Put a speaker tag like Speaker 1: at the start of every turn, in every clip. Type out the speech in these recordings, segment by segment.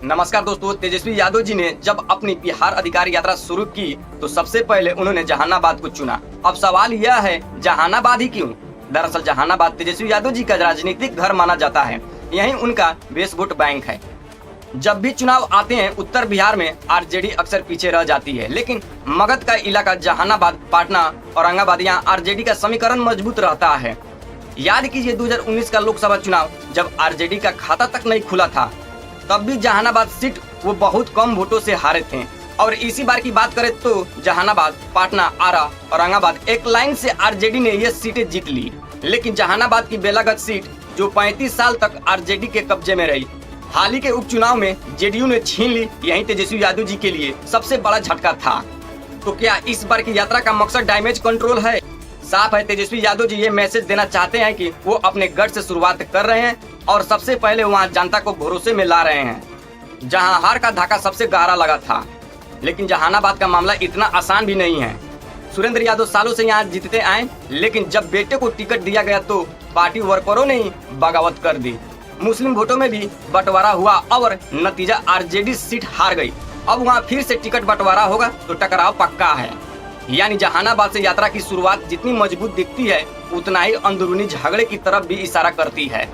Speaker 1: नमस्कार दोस्तों, तेजस्वी यादव जी ने जब अपनी बिहार अधिकार यात्रा शुरू की तो सबसे पहले उन्होंने जहानाबाद को चुना। अब सवाल यह है, जहानाबाद ही क्यों? दरअसल जहानाबाद तेजस्वी यादव जी का राजनीतिक घर माना जाता है। यहीं उनका बेस वोट बैंक है। जब भी चुनाव आते हैं उत्तर बिहार में आरजेडी अक्सर पीछे रह जाती है, लेकिन मगध का इलाका जहानाबाद, पाटना, औरंगाबाद, यहाँ आरजेडी का समीकरण मजबूत रहता है। याद कीजिए 2019 का लोकसभा चुनाव, जब आरजेडी का खाता तक नहीं खुला था, तब भी जहानाबाद सीट वो बहुत कम वोटों से हारे थे। और इसी बार की बात करें तो जहानाबाद, पाटना, आरा, औरंगाबाद एक लाइन से आरजेडी ने ये सीटें जीत ली। लेकिन जहानाबाद की बेलागत सीट जो 35 साल तक आरजेडी के कब्जे में रही, हाल ही के उपचुनाव में जेडीयू ने छीन ली। यही तेजस्वी यादव जी के लिए सबसे बड़ा झटका था। तो क्या इस बार की यात्रा का मकसद डैमेज कंट्रोल है? साफ है, तेजस्वी यादव जी ये मैसेज देना चाहते हैं कि वो अपने गढ़ से शुरुआत कर रहे हैं और सबसे पहले वहां जनता को भरोसे में ला रहे हैं, जहां हार का धाका सबसे गहरा लगा था। लेकिन जहानाबाद का मामला इतना आसान भी नहीं है। सुरेंद्र यादव सालों से यहाँ जीतते आए, लेकिन जब बेटे को टिकट दिया गया तो पार्टी वर्करों ने ही बगावत कर दी। मुस्लिम वोटों में भी बंटवारा हुआ और नतीजा आरजेडी सीट हार गई। अब वहाँ फिर से टिकट बंटवारा होगा तो टकराव पक्का है। यानी जहानाबाद से यात्रा की शुरुआत जितनी मजबूत दिखती है, उतना ही अंदरूनी झगड़े की तरफ भी इशारा करती है।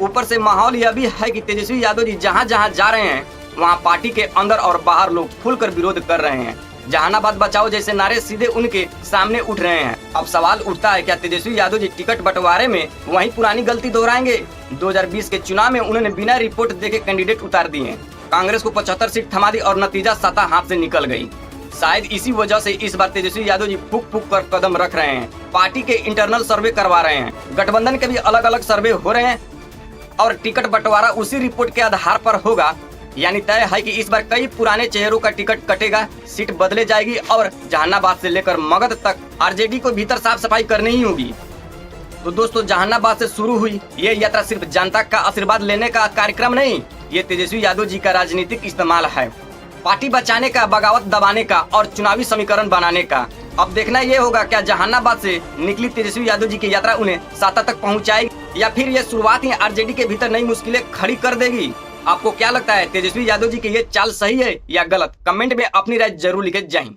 Speaker 1: ऊपर से माहौल यह भी है कि तेजस्वी यादव जी जहां जहां जा रहे हैं, वहां पार्टी के अंदर और बाहर लोग खुलकर विरोध कर रहे हैं। जहानाबाद बचाओ जैसे नारे सीधे उनके सामने उठ रहे हैं। अब सवाल उठता है, क्या तेजस्वी यादव जी टिकट बंटवारे में वही पुरानी गलती दोहराएंगे? 2020 के चुनाव में उन्होंने बिना रिपोर्ट देके कैंडिडेट उतार दिए, कांग्रेस को 75 सीट थमा दी और नतीजा सत्ता हाथ से निकल गई। शायद इसी वजह से इस बार तेजस्वी यादव जी फूक फूक कर कदम रख रहे हैं। पार्टी के इंटरनल सर्वे करवा रहे हैं, गठबंधन के भी अलग अलग सर्वे हो रहे हैं और टिकट बंटवारा उसी रिपोर्ट के आधार पर होगा। यानी तय है कि इस बार कई पुराने चेहरों का टिकट कटेगा, सीट बदले जाएगी और जहानाबाद से लेकर मगध तक आरजेडी को भीतर साफ सफाई करनी ही होगी। तो दोस्तों, जहानाबाद से शुरू हुई ये यात्रा सिर्फ जनता का आशीर्वाद लेने का कार्यक्रम नहीं, ये तेजस्वी यादव जी का राजनीतिक इस्तेमाल है, पार्टी बचाने का, बगावत दबाने का और चुनावी समीकरण बनाने का। अब देखना ये होगा, क्या जहानाबाद से निकली तेजस्वी यादव जी की यात्रा उन्हें सत्ता तक पहुंचाएगी या फिर ये शुरुआत ही आरजेडी के भीतर नई मुश्किलें खड़ी कर देगी। आपको क्या लगता है, तेजस्वी यादव जी की ये चाल सही है या गलत? कमेंट में अपनी राय जरूर लिखे। जय हिंद।